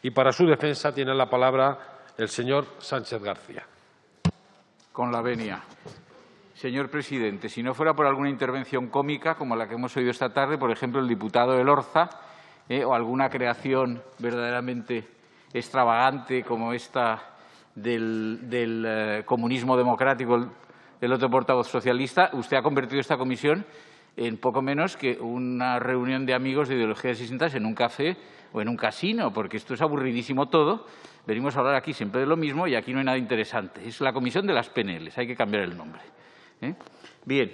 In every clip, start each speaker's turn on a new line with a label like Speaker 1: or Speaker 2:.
Speaker 1: Y para su defensa tiene la palabra el señor Sánchez García.
Speaker 2: Con la venia. Señor presidente, si no fuera por alguna intervención cómica, como la que hemos oído esta tarde, por ejemplo, el diputado Elorza, o alguna creación verdaderamente extravagante como esta del comunismo democrático, el otro portavoz socialista, usted ha convertido esta comisión en poco menos que una reunión de amigos de ideologías distintas en un café o en un casino, porque esto es aburridísimo todo. Venimos a hablar aquí siempre de lo mismo y aquí no hay nada interesante. Es la comisión de las PNLs, hay que cambiar el nombre. Bien,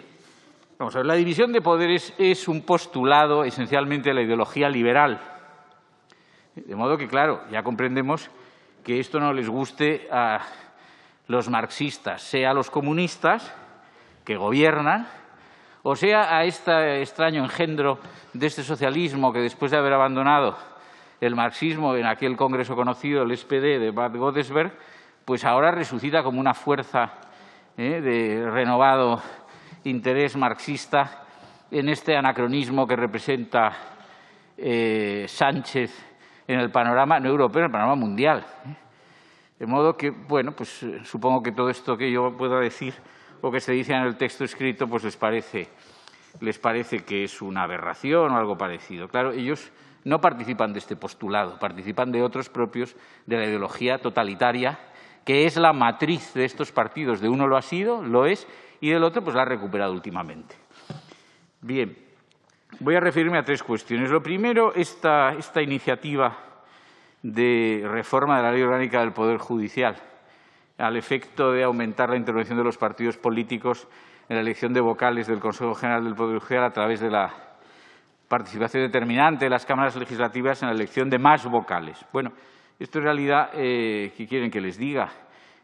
Speaker 2: vamos a ver. La división de poderes es un postulado esencialmente de la ideología liberal. De modo que, claro, ya comprendemos que esto no les guste a los marxistas, sea a los comunistas que gobiernan, o sea a este extraño engendro de este socialismo que, después de haber abandonado el marxismo en aquel congreso conocido, el SPD de Bad Godesberg, pues ahora resucita como una fuerza de renovado interés marxista en este anacronismo que representa Sánchez en el panorama no europeo, en el panorama mundial. De modo que, bueno, pues supongo que todo esto que yo pueda decir o que se dice en el texto escrito, pues les parece que es una aberración o algo parecido. Claro, ellos no participan de este postulado, participan de otros propios de la ideología totalitaria, que es la matriz de estos partidos. De uno lo ha sido, lo es, y del otro pues la ha recuperado últimamente. Bien, voy a referirme a tres cuestiones. Lo primero, esta iniciativa de reforma de la Ley Orgánica del Poder Judicial, al efecto de aumentar la intervención de los partidos políticos en la elección de vocales del Consejo General del Poder Judicial a través de la participación determinante de las cámaras legislativas en la elección de más vocales. Bueno, esto en realidad, ¿qué quieren que les diga?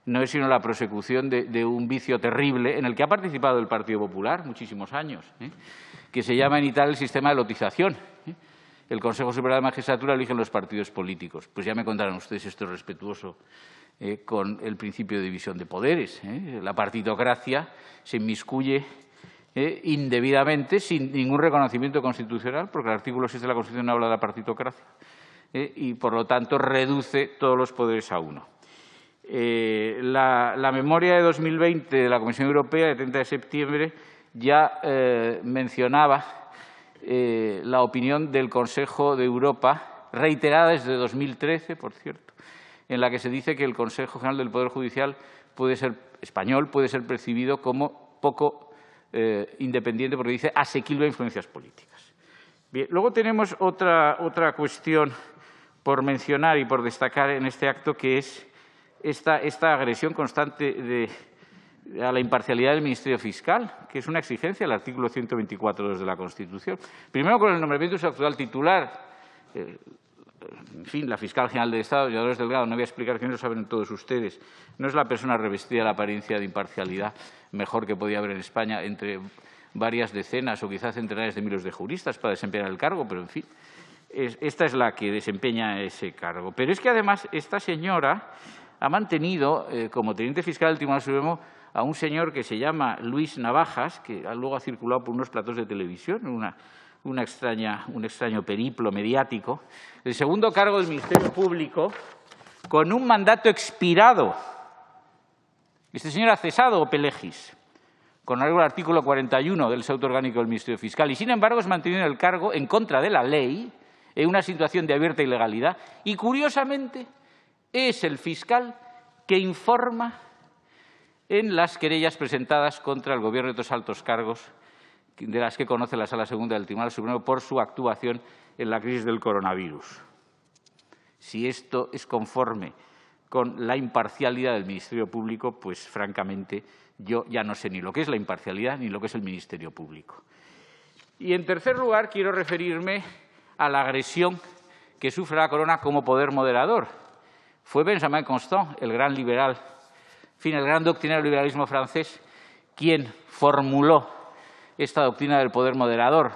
Speaker 2: No es sino la prosecución de un vicio terrible en el que ha participado el Partido Popular muchísimos años, que se llama en Italia el sistema de lotización. El Consejo Superior de la Magistratura eligen los partidos políticos. Pues ya me contarán ustedes si esto es respetuoso con el principio de división de poderes. La partitocracia se inmiscuye indebidamente, sin ningún reconocimiento constitucional, porque el artículo 6 de la Constitución no habla de la partitocracia, y, por lo tanto, reduce todos los poderes a uno. La memoria de 2020 de la Comisión Europea, de 30 de septiembre, ya mencionaba la opinión del Consejo de Europa, reiterada desde 2013, por cierto, en la que se dice que el Consejo General del Poder Judicial español puede ser percibido como poco independiente, porque dice asequible a influencias políticas. Bien, luego tenemos otra cuestión por mencionar y por destacar en este acto, que es esta agresión constante a la imparcialidad del Ministerio Fiscal, que es una exigencia del artículo 124.2 de la Constitución. Primero, con el nombramiento de su actual titular, en fin, la fiscal general del Estado, Dolores Delgado, no voy a explicar, que no lo saben todos ustedes, no es la persona revestida de la apariencia de imparcialidad mejor que podía haber en España entre varias decenas o quizás centenares de miles de juristas para desempeñar el cargo, pero en fin, esta es la que desempeña ese cargo. Pero es que además esta señora ha mantenido como teniente fiscal del Tribunal Supremo a un señor que se llama Luis Navajas, que luego ha circulado por unos platos de televisión, un extraño periplo mediático, el segundo cargo del Ministerio Público con un mandato expirado. Este señor ha cesado o pelegis con arreglo al artículo 41 del Estatuto Orgánico del Ministerio Fiscal y, sin embargo, es mantenido en el cargo en contra de la ley, en una situación de abierta ilegalidad, y, curiosamente, es el fiscal que informa en las querellas presentadas contra el Gobierno de otros altos cargos, de las que conoce la Sala Segunda del Tribunal Supremo por su actuación en la crisis del coronavirus. Si esto es conforme con la imparcialidad del Ministerio Público, pues, francamente, yo ya no sé ni lo que es la imparcialidad ni lo que es el Ministerio Público. Y, en tercer lugar, quiero referirme a la agresión que sufre la Corona como poder moderador. Fue Benjamin Constant, el gran liberal, en fin, el gran doctrinario del liberalismo francés, quien formuló esta doctrina del poder moderador.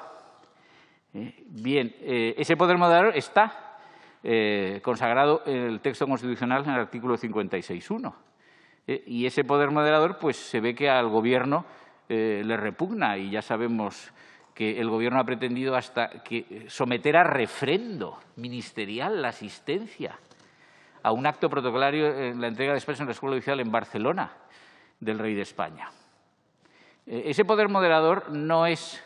Speaker 2: Bien, ese poder moderador está consagrado en el texto constitucional en el artículo 56.1. Y ese poder moderador, pues se ve que al Gobierno le repugna, y ya sabemos que el Gobierno ha pretendido hasta que someter a refrendo ministerial la asistencia a un acto protocolario en la entrega de expresos en la Escuela Oficial en Barcelona del Rey de España. Ese poder moderador no es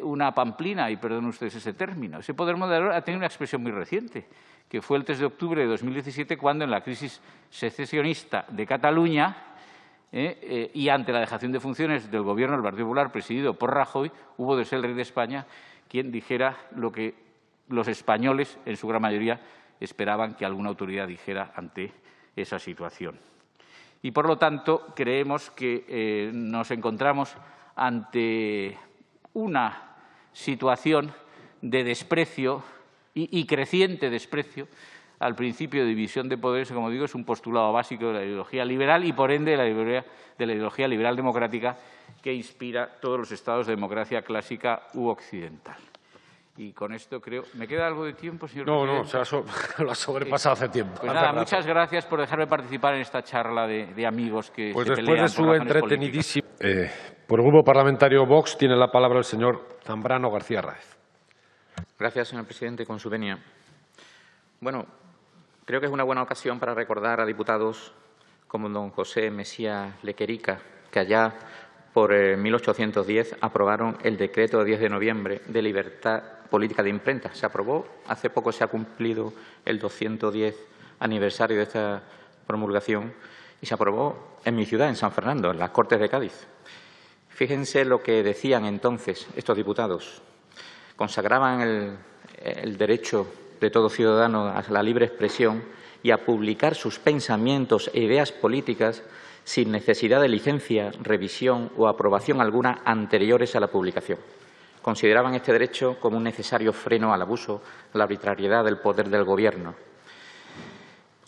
Speaker 2: una pamplina, y perdonen ustedes ese término. Ese poder moderador ha tenido una expresión muy reciente, que fue el 3 de octubre de 2017, cuando en la crisis secesionista de Cataluña y ante la dejación de funciones del Gobierno del Partido Popular presidido por Rajoy, hubo de ser el Rey de España quien dijera lo que los españoles, en su gran mayoría, esperaban que alguna autoridad dijera ante esa situación. Y, por lo tanto, creemos que nos encontramos ante una situación de desprecio y creciente desprecio al principio de división de poderes, que, como digo, es un postulado básico de la ideología liberal y, por ende, de la ideología liberal democrática que inspira todos los estados de democracia clásica u occidental. Y con esto creo… ¿Me queda algo de tiempo, señor presidente?
Speaker 1: No, lo ha sobrepasado hace tiempo.
Speaker 2: Pues nada, muchas gracias por dejarme participar en esta charla de amigos que
Speaker 1: pues
Speaker 2: se
Speaker 1: después
Speaker 2: pelean
Speaker 1: de su
Speaker 2: por razones
Speaker 1: entretenidísimo… por el Grupo Parlamentario Vox tiene la palabra el señor Zambrano García Raez.
Speaker 3: Gracias, señor presidente. Con su venia. Bueno, creo que es una buena ocasión para recordar a diputados como don José Mesía Lequerica, que allá por 1810 aprobaron el decreto de 10 de noviembre de libertad política de imprenta. Se aprobó, hace poco se ha cumplido el 210 aniversario de esta promulgación y se aprobó en mi ciudad, en San Fernando, en las Cortes de Cádiz. Fíjense lo que decían entonces estos diputados. Consagraban el derecho de todo ciudadano a la libre expresión y a publicar sus pensamientos e ideas políticas sin necesidad de licencia, revisión o aprobación alguna anteriores a la publicación. Consideraban este derecho como un necesario freno al abuso, a la arbitrariedad del poder del Gobierno.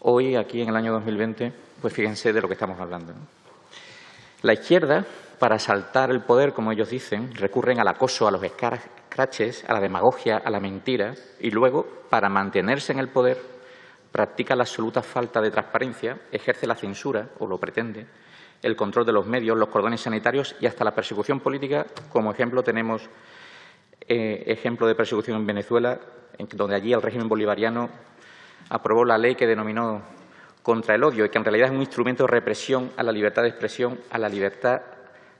Speaker 3: Hoy, aquí en el año 2020, pues fíjense de lo que estamos hablando, ¿no? La izquierda, para asaltar el poder, como ellos dicen, recurren al acoso, a los escraches, a la demagogia, a la mentira y luego, para mantenerse en el poder, practica la absoluta falta de transparencia, ejerce la censura, o lo pretende, el control de los medios, los cordones sanitarios y hasta la persecución política. Como ejemplo tenemos ejemplo de persecución en Venezuela, donde allí el régimen bolivariano aprobó la ley que denominó contra el odio y que en realidad es un instrumento de represión a la libertad de expresión, a la libertad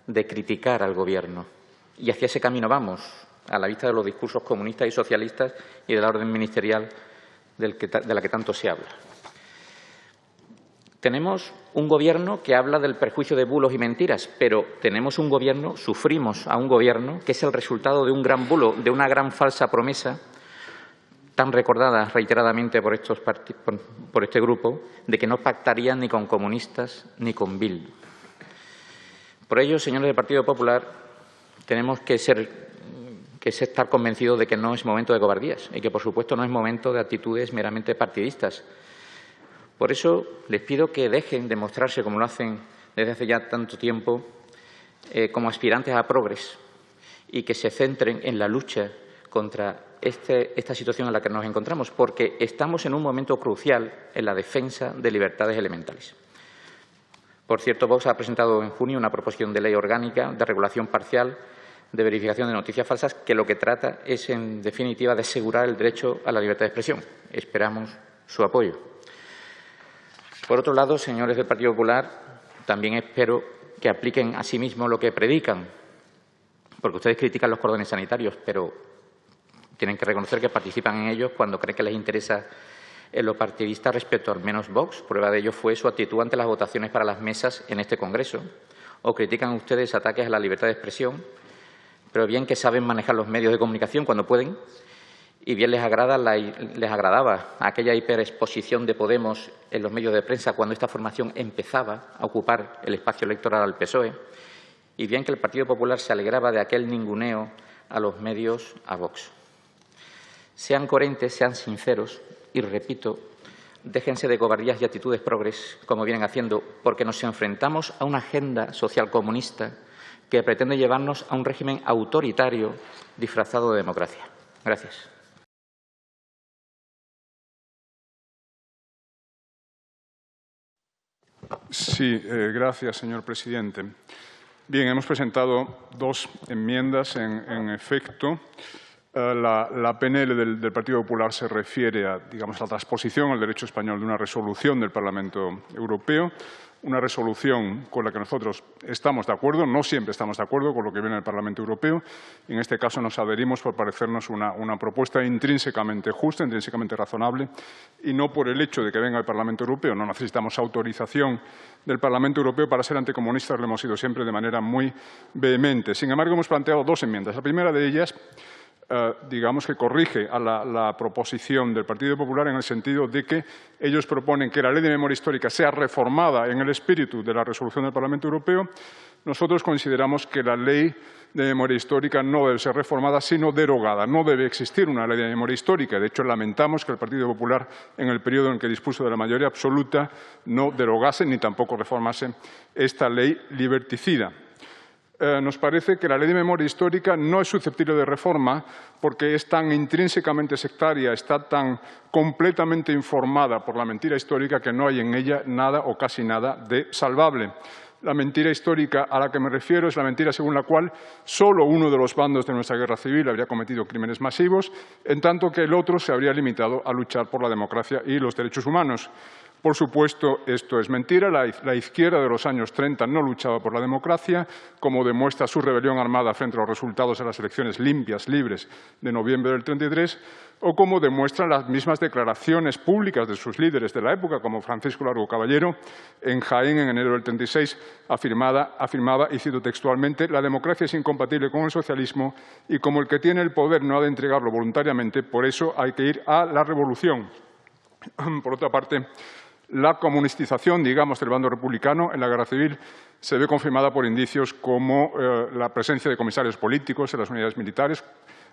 Speaker 3: de criticar al Gobierno. Y hacia ese camino vamos, a la vista de los discursos comunistas y socialistas y de la orden ministerial de la que tanto se habla. Tenemos un Gobierno que habla del perjuicio de bulos y mentiras, pero sufrimos a un Gobierno que es el resultado de un gran bulo, de una gran falsa promesa, tan recordada reiteradamente por este grupo, de que no pactarían ni con comunistas ni con Bildu. Por ello, señores del Partido Popular, tenemos que estar convencidos de que no es momento de cobardías y que, por supuesto, no es momento de actitudes meramente partidistas. Por eso les pido que dejen de mostrarse, como lo hacen desde hace ya tanto tiempo, como aspirantes a progres y que se centren en la lucha contra esta situación en la que nos encontramos, porque estamos en un momento crucial en la defensa de libertades elementales. Por cierto, Vox ha presentado en junio una proposición de ley orgánica de regulación parcial de verificación de noticias falsas que lo que trata es, en definitiva, de asegurar el derecho a la libertad de expresión. Esperamos su apoyo. Por otro lado, señores del Partido Popular, también espero que apliquen a sí mismos lo que predican, porque ustedes critican los cordones sanitarios, pero tienen que reconocer que participan en ellos cuando creen que les interesa en lo partidista respecto al menos Vox. Prueba de ello fue su actitud ante las votaciones para las mesas en este Congreso. O critican ustedes ataques a la libertad de expresión, pero bien que saben manejar los medios de comunicación cuando pueden, y bien les agradaba aquella hiperexposición de Podemos en los medios de prensa cuando esta formación empezaba a ocupar el espacio electoral al PSOE, y bien que el Partido Popular se alegraba de aquel ninguneo a los medios a Vox. Sean coherentes, sean sinceros y, repito, déjense de cobardías y actitudes progres, como vienen haciendo, porque nos enfrentamos a una agenda social comunista que pretende llevarnos a un régimen autoritario disfrazado de democracia. Gracias.
Speaker 4: Sí, gracias, señor presidente. Bien, hemos presentado dos enmiendas, en efecto. La PNL del Partido Popular se refiere a, digamos, la transposición al derecho español de una resolución del Parlamento Europeo, una resolución con la que nosotros estamos de acuerdo, no siempre estamos de acuerdo con lo que viene del Parlamento Europeo. En este caso nos adherimos por parecernos una propuesta intrínsecamente justa, intrínsecamente razonable, y no por el hecho de que venga el Parlamento Europeo. No necesitamos autorización del Parlamento Europeo para ser anticomunistas, lo hemos sido siempre de manera muy vehemente. Sin embargo, hemos planteado dos enmiendas. La primera de ellas, digamos que corrige a la proposición del Partido Popular en el sentido de que ellos proponen que la Ley de Memoria Histórica sea reformada en el espíritu de la resolución del Parlamento Europeo. Nosotros consideramos que la Ley de Memoria Histórica no debe ser reformada, sino derogada. No debe existir una Ley de Memoria Histórica. De hecho, lamentamos que el Partido Popular, en el periodo en que dispuso de la mayoría absoluta, no derogase ni tampoco reformase esta ley liberticida. Nos parece que la Ley de Memoria Histórica no es susceptible de reforma porque es tan intrínsecamente sectaria, está tan completamente informada por la mentira histórica que no hay en ella nada o casi nada de salvable. La mentira histórica a la que me refiero es la mentira según la cual solo uno de los bandos de nuestra guerra civil habría cometido crímenes masivos, en tanto que el otro se habría limitado a luchar por la democracia y los derechos humanos. Por supuesto, esto es mentira. La izquierda de los años 30 no luchaba por la democracia, como demuestra su rebelión armada frente a los resultados de las elecciones limpias, libres de noviembre del 33, o como demuestran las mismas declaraciones públicas de sus líderes de la época, como Francisco Largo Caballero, en Jaén, en enero del 36, afirmaba, y cito textualmente, «La democracia es incompatible con el socialismo y como el que tiene el poder no ha de entregarlo voluntariamente, por eso hay que ir a la revolución». Por otra parte, la comunistización, digamos, del bando republicano en la guerra civil se ve confirmada por indicios como la presencia de comisarios políticos en las unidades militares,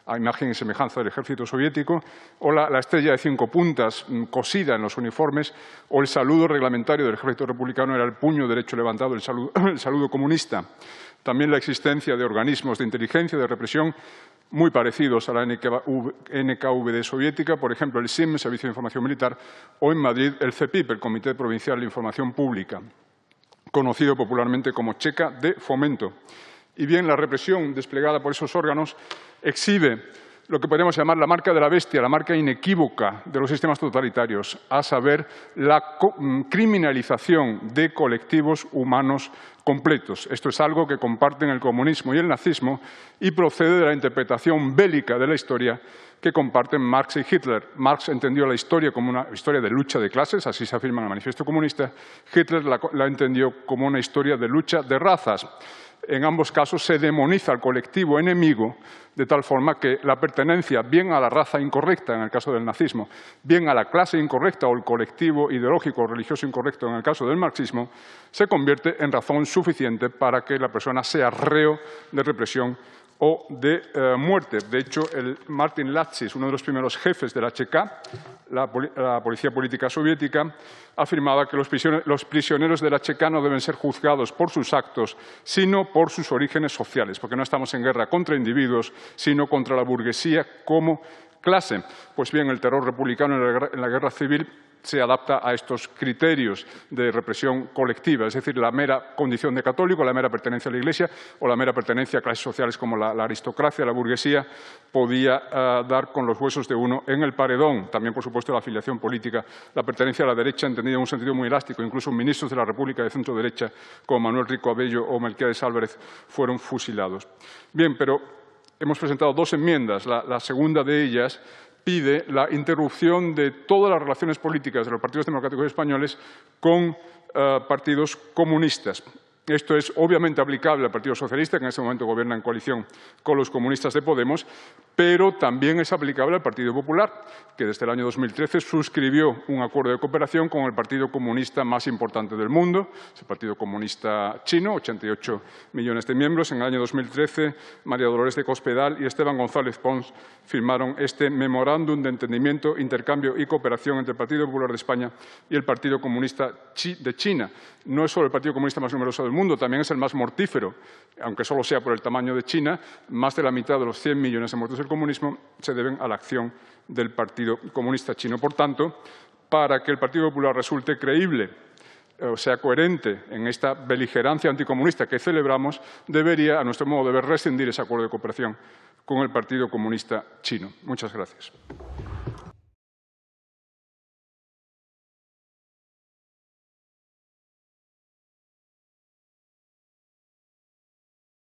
Speaker 4: a imagen y semejanza del ejército soviético, o la estrella de 5 puntas cosida en los uniformes, o el saludo reglamentario del ejército republicano era el puño derecho levantado, el saludo comunista. También la existencia de organismos de inteligencia, de represión, muy parecidos a la NKVD soviética, por ejemplo, el SIM, Servicio de Información Militar, o en Madrid el CEPIP, el Comité Provincial de Información Pública, conocido popularmente como Checa de Fomento. Y bien, la represión desplegada por esos órganos exhibe lo que podríamos llamar la marca de la bestia, la marca inequívoca de los sistemas totalitarios, a saber, la criminalización de colectivos humanos completos. Esto es algo que comparten el comunismo y el nazismo y procede de la interpretación bélica de la historia que comparten Marx y Hitler. Marx entendió la historia como una historia de lucha de clases, así se afirma en el Manifiesto Comunista. Hitler la entendió como una historia de lucha de razas. En ambos casos se demoniza al colectivo enemigo de tal forma que la pertenencia bien a la raza incorrecta, en el caso del nazismo, bien a la clase incorrecta o el colectivo ideológico o religioso incorrecto, en el caso del marxismo, se convierte en razón suficiente para que la persona sea reo de represión o de muerte. De hecho, Martin Latzis, uno de los primeros jefes de la CK, la policía política soviética, afirmaba que los prisioneros de la CK no deben ser juzgados por sus actos, sino por sus orígenes sociales, porque no estamos en guerra contra individuos, sino contra la burguesía como clase. Pues bien, el terror republicano en la guerra civil se adapta a estos criterios de represión colectiva, es decir, la mera condición de católico, la mera pertenencia a la Iglesia o la mera pertenencia a clases sociales como la aristocracia, la burguesía, podía dar con los huesos de uno en el paredón. También, por supuesto, la afiliación política, la pertenencia a la derecha, entendida en un sentido muy elástico. Incluso ministros de la República de centro-derecha, como Manuel Rico Abello o Melquiades Álvarez, fueron fusilados. Bien, pero hemos presentado dos enmiendas. La segunda de ellas pide la interrupción de todas las relaciones políticas de los partidos democráticos españoles con partidos comunistas. Esto es obviamente aplicable al Partido Socialista, que en este momento gobierna en coalición con los comunistas de Podemos, pero también es aplicable al Partido Popular, que desde el año 2013 suscribió un acuerdo de cooperación con el partido comunista más importante del mundo, es el Partido Comunista Chino, 88 millones de miembros. En el año 2013, María Dolores de Cospedal y Esteban González Pons firmaron este memorándum de entendimiento, intercambio y cooperación entre el Partido Popular de España y el Partido Comunista de China. No es solo el Partido Comunista más numeroso del mundo, también es el más mortífero, aunque solo sea por el tamaño de China. Más de la mitad de los 100 millones de muertos del comunismo se deben a la acción del Partido Comunista Chino. Por tanto, para que el Partido Popular resulte creíble sea coherente en esta beligerancia anticomunista que celebramos, debería, a nuestro modo de ver, rescindir ese acuerdo de cooperación con el Partido Comunista Chino. Muchas gracias.